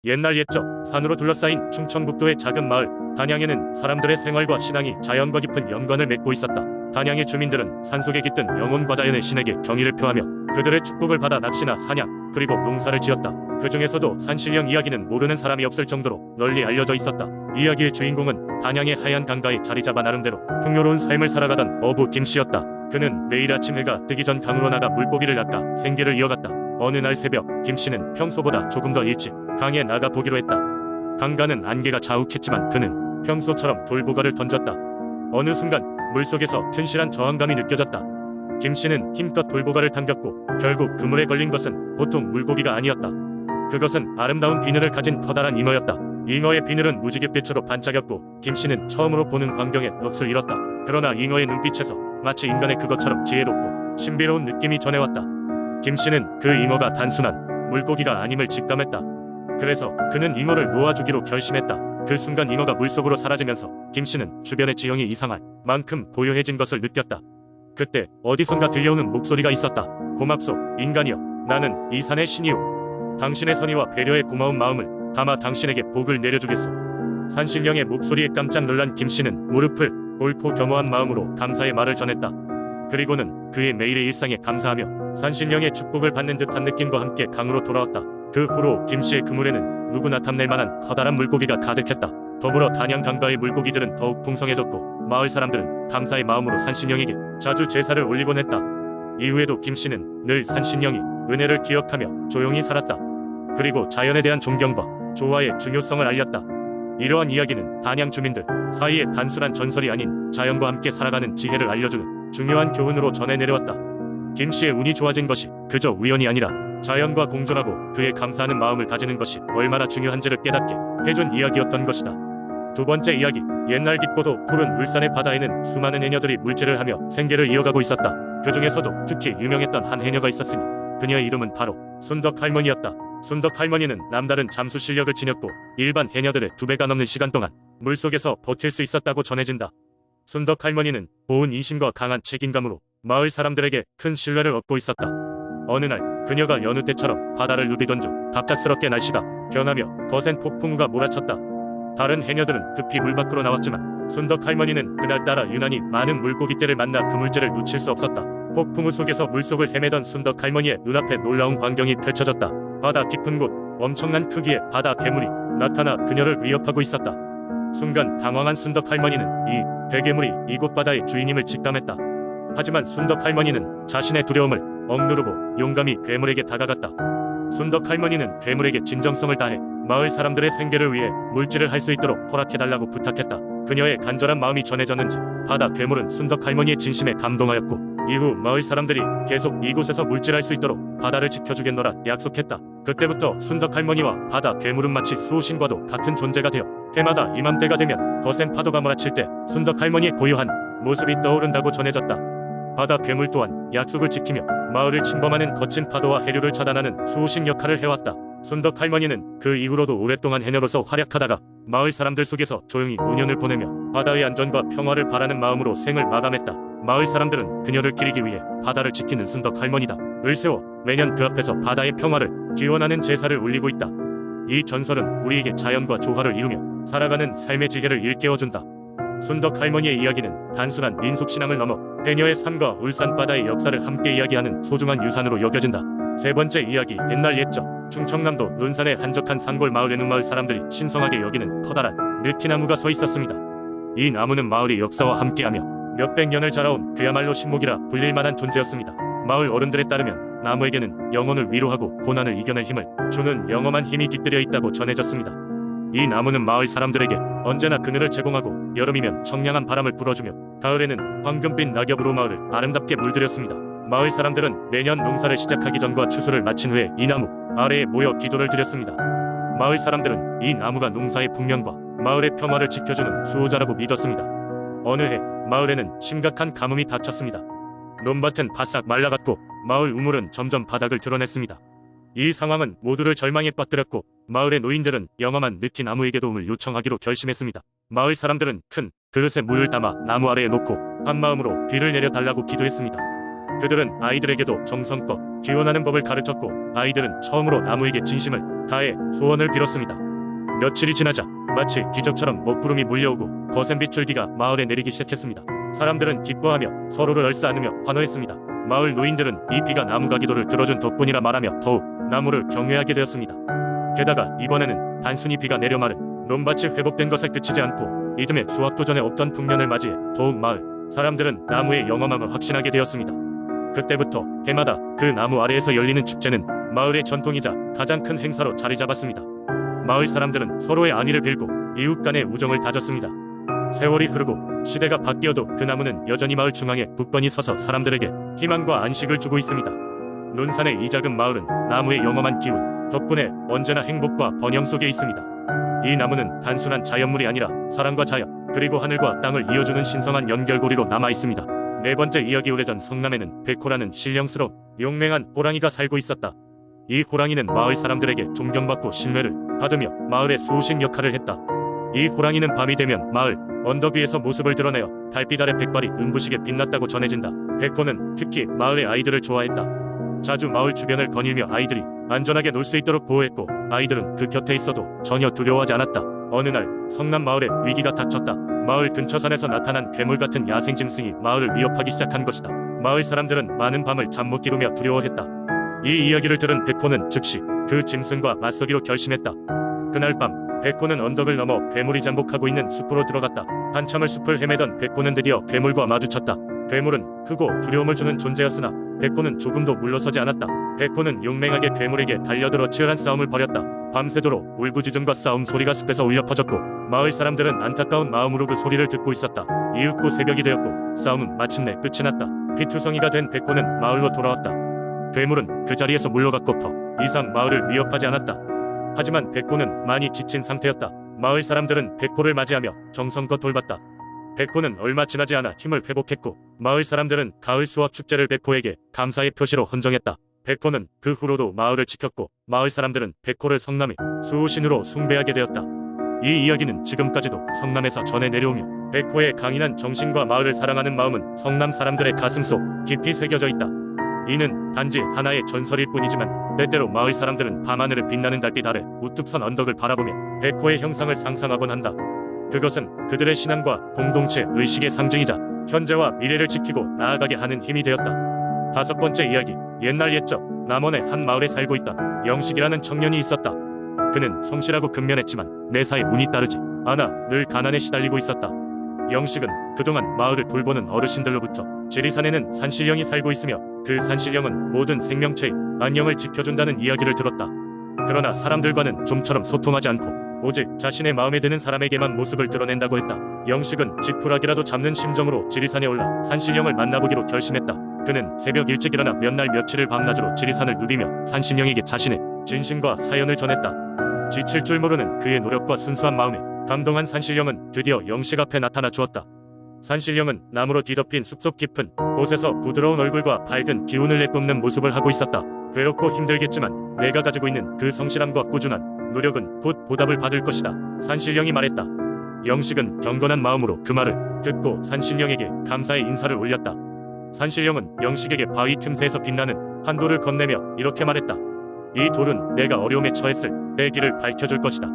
옛날 옛적 산으로 둘러싸인 충청북도의 작은 마을 단양에는 사람들의 생활과 신앙이 자연과 깊은 연관을 맺고 있었다. 단양의 주민들은 산속에 깃든 영혼과자연의 신에게 경의를 표하며 그들의 축복을 받아 낚시나 사냥 그리고 농사를 지었다. 그 중에서도 산신령 이야기는 모르는 사람이 없을 정도로 널리 알려져 있었다. 이야기의 주인공은 단양의 하얀 강가에 자리 잡아 나름대로 풍요로운 삶을 살아가던 어부 김씨였다. 그는 매일 아침 해가 뜨기 전 강으로 나가 물고기를 낚아 생계를 이어갔다. 어느 날 새벽 김씨는 평소보다 조금 더 일찍 강에 나가 보기로 했다. 강가는 안개가 자욱했지만 그는 평소처럼 돌보가를 던졌다. 어느 순간 물속에서 튼실한 저항감이 느껴졌다. 김씨는 힘껏 돌보가를 당겼고 결국 그물에 걸린 것은 보통 물고기가 아니었다. 그것은 아름다운 비늘을 가진 커다란 잉어였다. 잉어의 비늘은 무지갯빛으로 반짝였고 김씨는 처음으로 보는 광경에 넋을 잃었다. 그러나 잉어의 눈빛에서 마치 인간의 그것처럼 지혜롭고 신비로운 느낌이 전해왔다. 김씨는 그 잉어가 단순한 물고기가 아님을 직감했다. 그래서 그는 잉어를 놓아주기로 결심했다. 그 순간 잉어가 물속으로 사라지면서 김씨는 주변의 지형이 이상할 만큼 고요해진 것을 느꼈다. 그때 어디선가 들려오는 목소리가 있었다. 고맙소 인간이여, 나는 이 산의 신이오. 당신의 선의와 배려에 고마운 마음을 담아 당신에게 복을 내려주겠소. 산신령의 목소리에 깜짝 놀란 김씨는 무릎을 꿇고 겸허한 마음으로 감사의 말을 전했다. 그리고는 그의 매일의 일상에 감사하며 산신령의 축복을 받는 듯한 느낌과 함께 강으로 돌아왔다. 그 후로 김씨의 그물에는 누구나 탐낼 만한 커다란 물고기가 가득했다. 더불어 단양 강가의 물고기들은 더욱 풍성해졌고 마을 사람들은 감사의 마음으로 산신령에게 자주 제사를 올리곤 했다. 이후에도 김씨는 늘 산신령이 은혜를 기억하며 조용히 살았다. 그리고 자연에 대한 존경과 조화의 중요성을 알렸다. 이러한 이야기는 단양 주민들 사이에 단순한 전설이 아닌 자연과 함께 살아가는 지혜를 알려주는 중요한 교훈으로 전해 내려왔다. 김씨의 운이 좋아진 것이 그저 우연이 아니라 자연과 공존하고 그에 감사하는 마음을 가지는 것이 얼마나 중요한지를 깨닫게 해준 이야기였던 것이다. 두 번째 이야기. 옛날 깊고도 푸른 울산의 바다에는 수많은 해녀들이 물질을 하며 생계를 이어가고 있었다. 그 중에서도 특히 유명했던 한 해녀가 있었으니 그녀의 이름은 바로 순덕 할머니였다. 순덕 할머니는 남다른 잠수 실력을 지녔고 일반 해녀들의 2배가 넘는 시간 동안 물속에서 버틸 수 있었다고 전해진다. 순덕 할머니는 고운 인심과 강한 책임감으로 마을 사람들에게 큰 신뢰를 얻고 있었다. 어느 날 그녀가 여느 때처럼 바다를 누비던 중 갑작스럽게 날씨가 변하며 거센 폭풍우가 몰아쳤다. 다른 해녀들은 급히 물 밖으로 나왔지만 순덕 할머니는 그날따라 유난히 많은 물고기떼를 만나 그물질을 놓칠 수 없었다. 폭풍우 속에서 물속을 헤매던 순덕 할머니의 눈앞에 놀라운 광경이 펼쳐졌다. 바다 깊은 곳 엄청난 크기의 바다 괴물이 나타나 그녀를 위협하고 있었다. 순간 당황한 순덕 할머니는 이 대괴물이 이곳 바다의 주인임을 직감했다. 하지만 순덕 할머니는 자신의 두려움을 억누르고 용감히 괴물에게 다가갔다. 순덕 할머니는 괴물에게 진정성을 다해 마을 사람들의 생계를 위해 물질을 할 수 있도록 허락해달라고 부탁했다. 그녀의 간절한 마음이 전해졌는지 바다 괴물은 순덕 할머니의 진심에 감동하였고 이후 마을 사람들이 계속 이곳에서 물질할 수 있도록 바다를 지켜주겠노라 약속했다. 그때부터 순덕 할머니와 바다 괴물은 마치 수호신과도 같은 존재가 되어 해마다 이맘때가 되면 거센 파도가 몰아칠 때 순덕 할머니의 고요한 모습이 떠오른다고 전해졌다. 바다 괴물 또한 약속을 지키며 마을을 침범하는 거친 파도와 해류를 차단하는 수호신 역할을 해왔다. 순덕 할머니는 그 이후로도 오랫동안 해녀로서 활약하다가 마을 사람들 속에서 조용히 노년을 보내며 바다의 안전과 평화를 바라는 마음으로 생을 마감했다. 마을 사람들은 그녀를 기리기 위해 바다를 지키는 순덕 할머니다 을 세워 매년 그 앞에서 바다의 평화를 기원하는 제사를 올리고 있다. 이 전설은 우리에게 자연과 조화를 이루며 살아가는 삶의 지혜를 일깨워준다. 순덕 할머니의 이야기는 단순한 민속신앙을 넘어 해녀의 삶과 울산 바다의 역사를 함께 이야기하는 소중한 유산으로 여겨진다. 세 번째 이야기. 옛날 옛적 충청남도 논산의 한적한 산골 마을에는 마을 사람들이 신성하게 여기는 커다란 느티나무가 서 있었습니다. 이 나무는 마을의 역사와 함께하며 몇백 년을 자라온 그야말로 신목이라 불릴 만한 존재였습니다. 마을 어른들에 따르면 나무에게는 영혼을 위로하고 고난을 이겨낼 힘을 주는 영험한 힘이 깃들여 있다고 전해졌습니다. 이 나무는 마을 사람들에게 언제나 그늘을 제공하고 여름이면 청량한 바람을 불어주며 가을에는 황금빛 낙엽으로 마을을 아름답게 물들였습니다. 마을 사람들은 매년 농사를 시작하기 전과 추수를 마친 후에 이 나무 아래에 모여 기도를 드렸습니다. 마을 사람들은 이 나무가 농사의 풍년과 마을의 평화를 지켜주는 수호자라고 믿었습니다. 어느 해 마을에는 심각한 가뭄이 닥쳤습니다. 논밭은 바싹 말라갔고 마을 우물은 점점 바닥을 드러냈습니다. 이 상황은 모두를 절망에 빠뜨렸고 마을의 노인들은 영험한 느티나무에게 도움을 요청하기로 결심했습니다. 마을 사람들은 큰 그릇에 물을 담아 나무 아래에 놓고 한마음으로 비를 내려달라고 기도했습니다. 그들은 아이들에게도 정성껏 기원하는 법을 가르쳤고 아이들은 처음으로 나무에게 진심을 다해 소원을 빌었습니다. 며칠이 지나자 마치 기적처럼 먹구름이 몰려오고 거센 빗줄기가 마을에 내리기 시작했습니다. 사람들은 기뻐하며 서로를 얼싸안으며 환호했습니다. 마을 노인들은 이 비가 나무가 기도를 들어준 덕분이라 말하며 더욱 나무를 경외하게 되었습니다. 게다가 이번에는 단순히 비가 내려 마른 논밭이 회복된 것에 그치지 않고 이듬해 수확도전에 없던 풍년을 맞이해 더욱 마을 사람들은 나무의 영험함을 확신하게 되었습니다. 그때부터 해마다 그 나무 아래에서 열리는 축제는 마을의 전통이자 가장 큰 행사로 자리 잡았습니다. 마을 사람들은 서로의 안위를 빌고 이웃 간의 우정을 다졌습니다. 세월이 흐르고 시대가 바뀌어도 그 나무는 여전히 마을 중앙에 굳건히 서서 사람들에게 희망과 안식을 주고 있습니다. 논산의 이 작은 마을은 나무의 영험한 기운 덕분에 언제나 행복과 번영 속에 있습니다. 이 나무는 단순한 자연물이 아니라 사람과 자연 그리고 하늘과 땅을 이어주는 신성한 연결고리로 남아 있습니다. 네 번째 이야기. 오래전 성남에는 백호라는 신령스러운 용맹한 호랑이가 살고 있었다. 이 호랑이는 마을 사람들에게 존경받고 신뢰를 받으며 마을의 수호신 역할을 했다. 이 호랑이는 밤이 되면 마을 언덕 위에서 모습을 드러내어 달빛 아래 백발이 눈부시게 빛났다고 전해진다. 백호는 특히 마을의 아이들을 좋아했다. 자주 마을 주변을 거닐며 아이들이 안전하게 놀 수 있도록 보호했고 아이들은 그 곁에 있어도 전혀 두려워하지 않았다. 어느 날 성남 마을에 위기가 닥쳤다. 마을 근처 산에서 나타난 괴물 같은 야생 짐승이 마을을 위협하기 시작한 것이다. 마을 사람들은 많은 밤을 잠 못 이루며 두려워했다. 이 이야기를 들은 백호는 즉시 그 짐승과 맞서기로 결심했다. 그날 밤 백호는 언덕을 넘어 괴물이 잠복하고 있는 숲으로 들어갔다. 한참을 숲을 헤매던 백호는 드디어 괴물과 마주쳤다. 괴물은 크고 두려움을 주는 존재였으나 백호는 조금도 물러서지 않았다. 백호는 용맹하게 괴물에게 달려들어 치열한 싸움을 벌였다. 밤새도록 울부짖음과 싸움 소리가 숲에서 울려 퍼졌고 마을 사람들은 안타까운 마음으로 그 소리를 듣고 있었다. 이윽고 새벽이 되었고 싸움은 마침내 끝이 났다. 피투성이가 된 백호는 마을로 돌아왔다. 괴물은 그 자리에서 물러갔고 더 이상 마을을 위협하지 않았다. 하지만 백호는 많이 지친 상태였다. 마을 사람들은 백호를 맞이하며 정성껏 돌봤다. 백호는 얼마 지나지 않아 힘을 회복했고 마을 사람들은 가을 수확 축제를 백호에게 감사의 표시로 헌정했다. 백호는 그 후로도 마을을 지켰고 마을 사람들은 백호를 성남의 수호신으로 숭배하게 되었다. 이 이야기는 지금까지도 성남에서 전해 내려오며 백호의 강인한 정신과 마을을 사랑하는 마음은 성남 사람들의 가슴속 깊이 새겨져 있다. 이는 단지 하나의 전설일 뿐이지만 때때로 마을 사람들은 밤하늘을 빛나는 달빛 아래 우뚝 선 언덕을 바라보며 백호의 형상을 상상하곤 한다. 그것은 그들의 신앙과 공동체 의식의 상징이자 현재와 미래를 지키고 나아가게 하는 힘이 되었다. 다섯 번째 이야기. 옛날 옛적 남원의 한 마을에 살고 있던 영식이라는 청년이 있었다. 그는 성실하고 근면했지만 매사에 운이 따르지 않아 늘 가난에 시달리고 있었다. 영식은 그동안 마을을 돌보는 어르신들로부터 지리산에는 산신령이 살고 있으며 그 산신령은 모든 생명체의 안녕을 지켜준다는 이야기를 들었다. 그러나 사람들과는 좀처럼 소통하지 않고 오직 자신의 마음에 드는 사람에게만 모습을 드러낸다고 했다. 영식은 지푸라기라도 잡는 심정으로 지리산에 올라 산신령을 만나보기로 결심했다. 그는 새벽 일찍 일어나 몇 날 며칠을 밤낮으로 지리산을 누비며 산신령에게 자신의 진심과 사연을 전했다. 지칠 줄 모르는 그의 노력과 순수한 마음에 감동한 산신령은 드디어 영식 앞에 나타나 주었다. 산신령은 나무로 뒤덮인 숲속 깊은 곳에서 부드러운 얼굴과 밝은 기운을 내뿜는 모습을 하고 있었다. 괴롭고 힘들겠지만 내가 가지고 있는 그 성실함과 꾸준한 노력은 곧 보답을 받을 것이다. 산신령이 말했다. 영식은 경건한 마음으로 그 말을 듣고 산신령에게 감사의 인사를 올렸다. 산신령은 영식에게 바위 틈새에서 빛나는 한 돌을 건네며 이렇게 말했다. 이 돌은 내가 어려움에 처했을 내 길을 밝혀줄 것이다.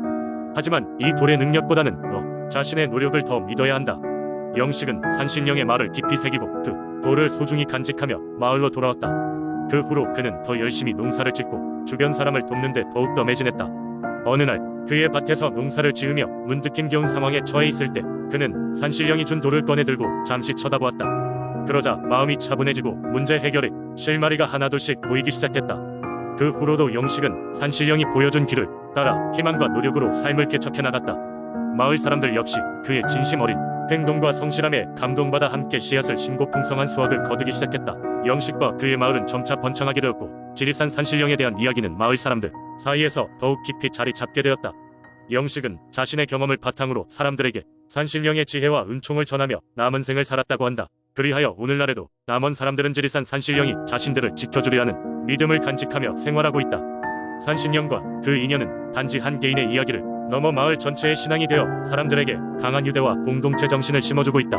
하지만 이 돌의 능력보다는 너 자신의 노력을 더 믿어야 한다. 영식은 산신령의 말을 깊이 새기고 그 돌을 소중히 간직하며 마을로 돌아왔다. 그 후로 그는 더 열심히 농사를 짓고 주변 사람을 돕는 데 더욱더 매진했다. 어느 날 그의 밭에서 농사를 지으며 문득 힘겨운 상황에 처해 있을 때 그는 산신령이 준 돌을 꺼내 들고 잠시 쳐다보았다. 그러자 마음이 차분해지고 문제 해결에 실마리가 하나둘씩 보이기 시작했다. 그 후로도 영식은 산신령이 보여준 길을 따라 희망과 노력으로 삶을 개척해 나갔다. 마을 사람들 역시 그의 진심 어린 행동과 성실함에 감동받아 함께 씨앗을 심고 풍성한 수확을 거두기 시작했다. 영식과 그의 마을은 점차 번창하게 되었고 지리산 산신령에 대한 이야기는 마을 사람들 사이에서 더욱 깊이 자리 잡게 되었다. 영식은 자신의 경험을 바탕으로 사람들에게 산신령의 지혜와 은총을 전하며 남은 생을 살았다고 한다. 그리하여 오늘날에도 남원 사람들은 지리산 산신령이 자신들을 지켜주리라는 믿음을 간직하며 생활하고 있다. 산신령과 그 인연은 단지 한 개인의 이야기를 넘어 마을 전체의 신앙이 되어 사람들에게 강한 유대와 공동체 정신을 심어주고 있다.